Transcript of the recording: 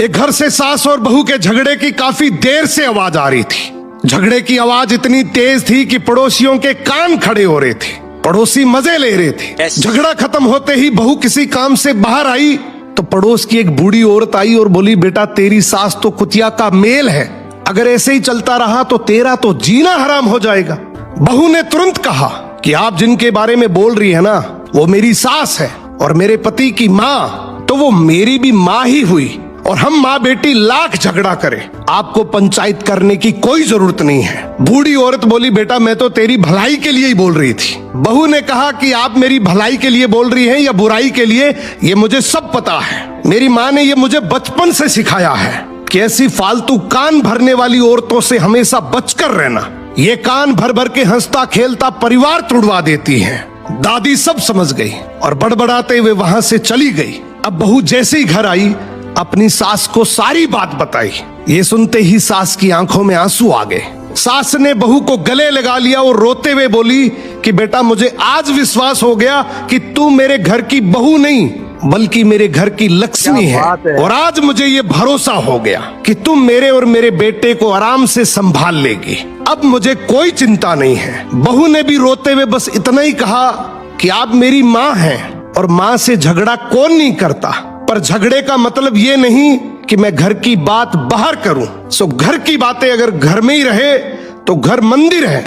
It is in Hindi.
एक घर से सास और बहू के झगड़े की काफी देर से आवाज आ रही थी। झगड़े की आवाज इतनी तेज थी कि पड़ोसियों के कान खड़े हो रहे थे। पड़ोसी मजे ले रहे थे। झगड़ा खत्म होते ही बहू किसी काम से बाहर आई तो पड़ोस की एक बूढ़ी औरत आई और बोली, बेटा तेरी सास तो कुतिया का मेल है, अगर ऐसे ही चलता रहा तो तेरा तो जीना हराम हो जाएगा। बहू ने तुरंत कहा कि आप जिनके बारे में बोल रही है ना, वो मेरी सास है और मेरे पति की माँ तो वो मेरी भी माँ ही हुई, और हम माँ बेटी लाख झगड़ा करें, आपको पंचायत करने की कोई जरूरत नहीं है। बूढ़ी औरत बोली, बेटा मैं तो तेरी भलाई के लिए ही बोल रही थी। बहू ने कहा कि आप मेरी भलाई के लिए बोल रही हैं या बुराई के लिए, ये मुझे सब पता है। मेरी माँ ने ये मुझे बचपन से सिखाया है कि ऐसी फालतू कान भरने वाली औरतों से हमेशा बचकर रहना। ये कान भर भर के हंसता खेलता परिवार तुड़वा देती हैं। दादी सब समझ गई और बड़बड़ाते हुए वहां से चली गई। अब बहू जैसे ही घर आई अपनी सास को सारी बात बताई। ये सुनते ही सास की आंखों में आंसू आ गए। सास ने बहू को गले लगा लिया और रोते हुए बोली कि बेटा मुझे आज विश्वास हो गया कि तू मेरे घर की बहू नहीं बल्कि मेरे घर की लक्ष्मी है, और आज मुझे ये भरोसा हो गया कि तुम मेरे और मेरे बेटे को आराम से संभाल लेगी। अब मुझे कोई चिंता नहीं है। बहू ने भी रोते हुए बस इतना ही कहा कि आप मेरी माँ हैं और माँ से झगड़ा कौन नहीं करता, पर झगड़े का मतलब ये नहीं कि मैं घर की बात बाहर करूं। सो घर की बातें अगर घर में ही रहे तो घर मंदिर है।